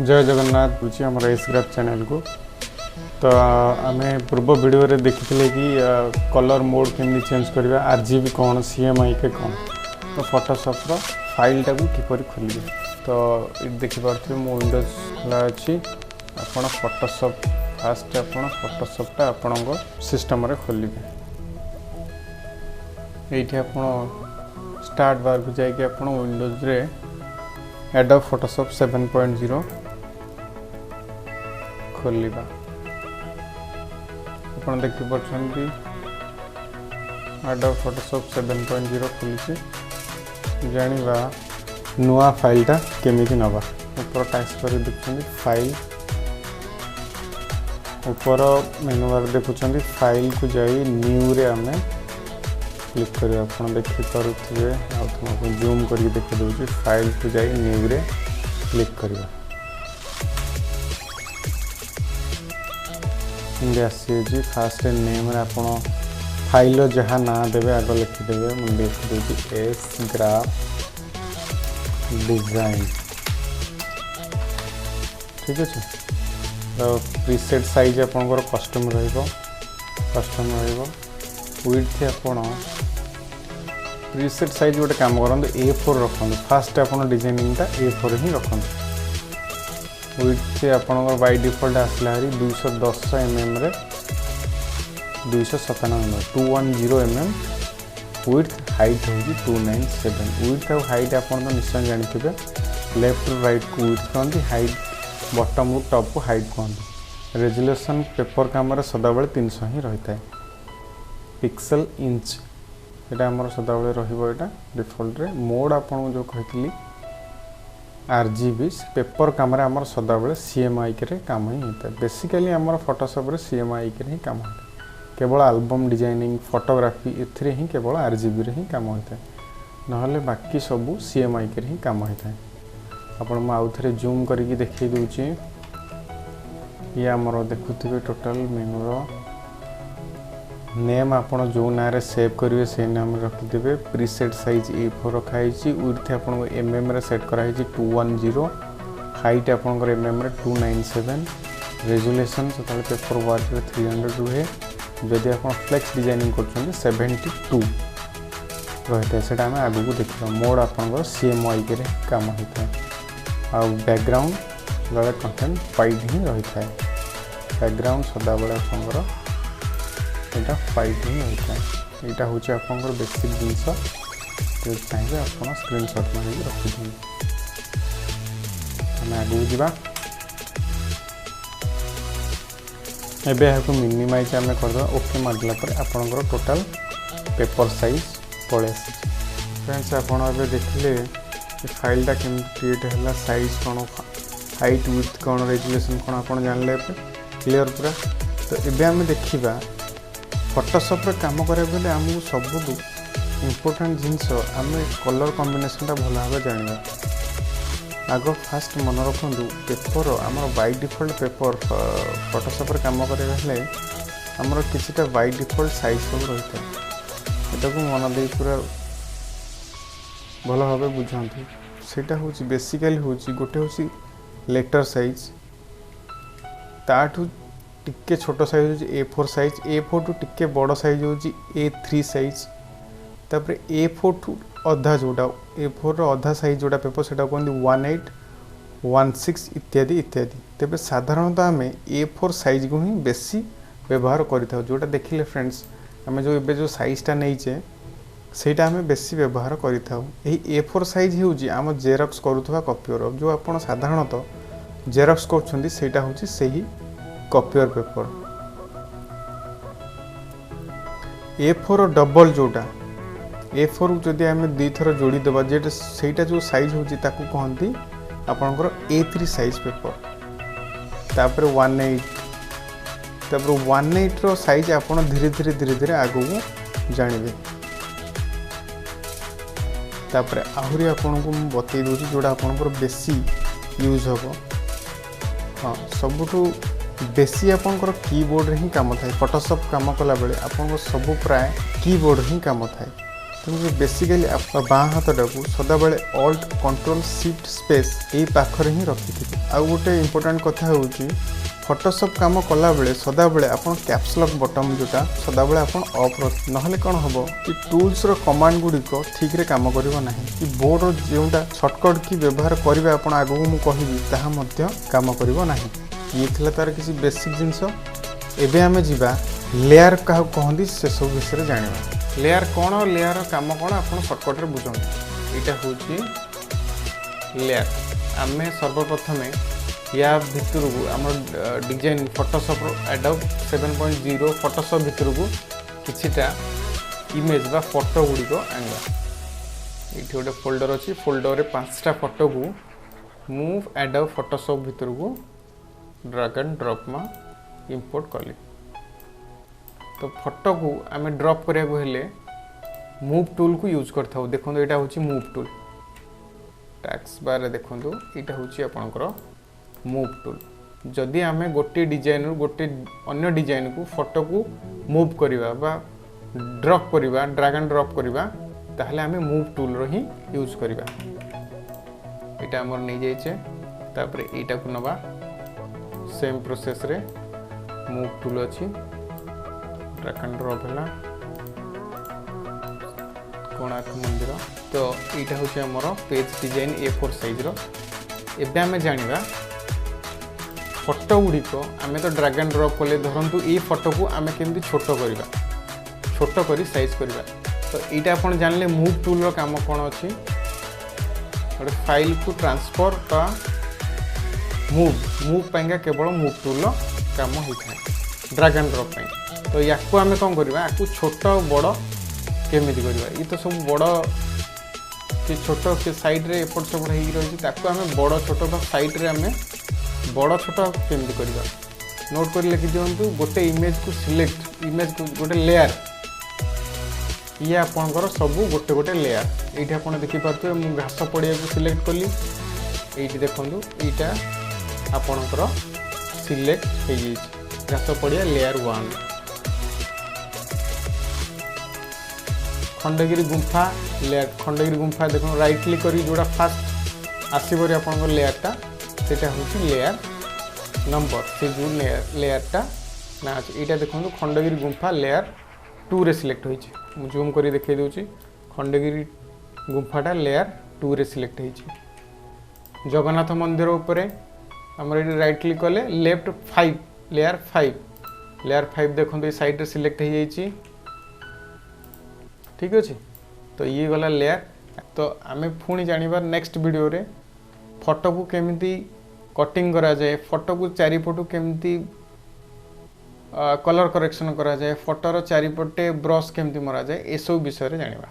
जय जगन्नाथ बुझी आम एसग्राफ चैनल को। तो आम पूर्व वीडियो रे देखी कि कलर मोड केमती चेंज करवा, आरजीबी कौन, सीएमआई के कौन, तो फोटोशॉप फाइल टाक किपर खोलिए। तो ये देखिपे मो विंडोज खोला अच्छी। आप फोटोशॉप फास्ट फोटोशॉपटा आपण सिस्टम रे खोलिए। ये आप स्टार्ट बार को जाकि आप विंडोज रे एडोब फोटोशॉप 7.0 खोलिबा। आप देखिपी एडोब फोटोशॉप 7.0 खोली जानिबा नुआ फाइलटा केमिति नबा। ऊपर टाइप कर देखुछन फाइल, ऊपर मेनू बार देखुछन फाइल को जाई न्यू रे आमे क्लिक करें। आप देखी पारे तुमको जूम करके देखी दूसरी फाइल को जाई न्यू रे क्लिक करिया। आसी फास्ट नेम आप फाइल जहाँ ना देवे आग लिखिदेवे। मुझे लिखिदे एस ग्राफ डिजाइन, ठीक अच्छे। तो प्रीसेट साइज आपंकर कस्टम विड्थ आप प्रीसेट साइज गोटे काम करूँ A4 रखुद। फास्ट आप डिजाइनिंगटा A4 ही रखुद। विड्थ आप बाय डिफॉल्ट आसला 210 mm रे 297 mm 210 mm विड्थ। हाइट हूँ 297। विड्थ और हाइट आप निश्चय जानते लेफ्ट टू राइट को विड्थ कहते, हाइट बॉटम रु टॉप को हाइट कहते। रेजोल्यूशन पेपर काम सदाबले 300 ही रही है। पिक्सेल इंच यहाँ आम सदाबले रहा डिफॉल्ट रे। मोड आपको जो कही आरजीबी पेपर काम आम सदाबले सीएमआई के काम ही होता है। बेसिकली आम फोटोशॉप रे सीएमआई के ही काम होता है। केवल एल्बम डिजाइनिंग फोटोग्राफी एथिरे ही केवल आरजीबी रे ही काम होता है, नहले बाकी सबू सीएमआई के ही काम होता है। आपण आउ थे जूम करके देखी दूची। ये आमर देखुवे टोटाल मेनूर नेम आप जो ना सेव करेंगे से नाम रखिदे। प्रीसेट साइज A4 रखाई। विड्थ आप mm रे सेट कराई 210। हाइट आप mm रे 297। रेजोल्यूशन सदा पेपर वर्क रे 300 रुहे। जदि आप फ्लेक्स डिजाइनिंग कर 72 रही है। सेटा आम आगू को देखा। मोड आप सीएमआई के काम होता है। आ बैकग्राउंड सदा कंटेंट फाइट ही रही है। बैकग्राउंड सदाबले आप यहाँ फाइट ही होता है। यहाँ हूँ आप बेसिक जिनस चाहिए आप स्क्रीनशॉट मार रखिदें। आम आगे जा एबे यहाँ मिनिमाइज आम करदे। ओके मारला आपंकर टोटाल पेपर साइज पड़े। फ्रेंड्स आप देखिले फाइलटा केमती क्रिएट है, साइज कौन, हाइट विड्थ कौन, रेजोल्यूशन कौन आप जानले क्लियर पूरा। तो ये आम देखा फोटोशॉप रे काम करें आमको सब इम्पोर्टेंट जिनस आम कलर कॉम्बिनेशनटा भल भाव जाना। आग फास्ट मन रखु पेपर आम बाय डिफॉल्ट पेपर फोटोशॉप रे काम करें आमर किसी बाय डिफॉल्ट साइज सब रही है। यहाँ को मन दे पूरा भल भाव बुझाते। सेटा हूँ बेसिकली हूँ गोटे हूँ लेटर साइज, ताठू टिके छोट साइज हूँ A4 साइज, A4 टू टिके बड़ साइज हूँ A3 साइज, तापर A4 टू अधा जोटा A4 रो अधा साइज जोटा पेपर सेटा कहते 18, 16 इत्यादि इत्यादि। तेरे साधारणतः आम A4 साइज को ही बेसी व्यवहार करें। जोटा देखिले फ्रेंड्स आम जो एबे जो साइजटा नहींचे सेटा आम बेसी व्यवहार करें। यही A4 साइज हूँ आम जेरक्स करुवा कॉपियर। जो आप साधारणतः जेरक्स करा हूँ सही कॉपियर पेपर। A4 डबल जोटा A4 जदि आम दी थर जोड़ी देवा जेटा सेटा जो साइज होची ताकू कहती आपनकर A3 साइज पेपर। तापर 18 तापर 18 रो साइज आप धीरे धीरे आगू जानिबे। तापर आहरी आपको बतई दूसरी जोड़ा आपनकर बेसी यूज हम। हाँ सबुठू बेसी आपंकर कीबोर्ड ही काम थाए। फोटोशॉप काम कला बेले आपन सब प्राय कीबोर्ड ही काम थाए। तेणु बेसिकली आप बाँ हाथटा को सदाबले ऑल्ट कंट्रोल शिफ्ट स्पेस यही पाखरे ही रखी आउ गोटे इंपोर्टेंट कथा होची फोटोशॉप काम कला बेले सदाबले आपन कैप्स लॉक बटन जोटा सदाबले आपन ऑफ रख नहले कोन हबो कि टूल्स रो कमांड गुडी को ठीक रे काम करिवो नाही कि बोर्ड रो जेउटा शॉर्टकट की व्यवहार करिवे आपन आगु मु कहिबी ताहा मध्य काम करिवो नाही ये थिला तार किसी बेसिक जिंस एबे हमें जिबा लेयर का कहंदी से सब विषय जानिबा लेयर कौन और लेयर काम कौन आप सर्टकट बुझे यहाँ हूँ लेयर आम सर्वप्रथम या भितर को आम डिजाइन फोटोशॉप एडोब 7.0 फोटोशॉप भितर को किछिटा इमेज बा फोटो गुड़िक आनवा ये गोटे फोल्डर अच्छी फोल्डर रे 5टा फोटो को मूव एडोब फोटोशॉप भितर को ड्रैग एंड ड्रॉप में इंपोर्ट कली तो फोटो को आम ड्रॉप करिया को हेले मूव टूल को यूज करथाउ देखो यहाँ हूँ मूव टूल टैक्स बार देखो यहाँ हूँ आपंकर मूव टूल जदि आम गोटे डिजाइन गोटे अन्य डिजाइन को फोटो को मूव करवा बा ड्रॉप करवा ड्रैग एंड ड्रॉप करवा ताहले आम मूव टूल रो ही यूज करवा यहाँ आमर नहीं जाइए तापर यहाँ को नवा सेम प्रोसेस रे मूव टूल अच्छी ड्रैग एंड ड्रॉप है कोणार्क मंदिर तो यहाँ हूँ आमर पेज डिजाइन A4 साइज एबे आम जानिबा फोटो गुड़िक आम तो ड्रैग एंड ड्रॉप कले धरतु ये फोटो को आम केमती छोट करवा छोट करी साइज करवा तो यहाँ आप जानले मूव टूल रो काम कौन अच्छी गोटे फाइल को ट्रांसफर का मूव पाइंगा केवल मूव टूल रो काम होता है ड्रैग एंड ड्रॉप तो या आम कौन करवा या छोट बड़ केमिति करवा ये तो सब बड़ कि छोट के साइड रे एपट सेपट हो रही आम बड़ छोट साइड रे आम बड़ छोट केमिति करवा नोट कर लिखि दिंतु गोटे इमेज को सिलेक्ट इमेज को गोटे लेयर ये आपंकर सब गोटे गोटे लेयर ये आप देखिपे मुझे घास पड़िया को सिलेक्ट कली ये देखो यहाँ आपणकर सिलेक्ट हो घास पड़िया लेयर 1 खंडगिरी गुंफा लेयर खंडगिरी गुंफा देखो राइट क्लिक करी जोड़ा फास्ट आसबर आप लेयरटा से हूँ लेयर नंबर से जो लेयरटा ना अच्छे यहाँ देखो खंडगिरी गुंफा लेयर 2 रे सिलेक्ट हो जूम कर देखा दूसरी खंडगिरी गुंफाटा लेयर 2 रे सिलेक्ट हो जगन्नाथ मंदिर उपरे आमर ये राइट क्लिक कले लेफ्ट 5 लेयर 5 देखो ये साइड रे सिलेक्ट हो जाइए ठीक अच्छे तो ये गला लेयर तो आम पुणी जानिबार नेक्स्ट वीडियो रे फोटो को केमिति कटिंग करा जाए फोटो को चारिपटू केमिति कलर करेक्शन करा जाए फोटोर चारिपटे ब्रश केमिति मरा जाए ये सब विषय जानिबा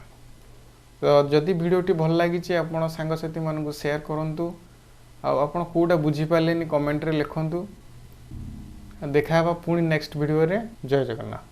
तो जदि वीडियोटी भल लगी आपण सांगसाथी मानक शेयर करंतु आपण कोटा बुझी पालेनी कमेंट रे लिखंतु देखा पुणी नेक्स्ट वीडियो रे जय जगन्नाथ।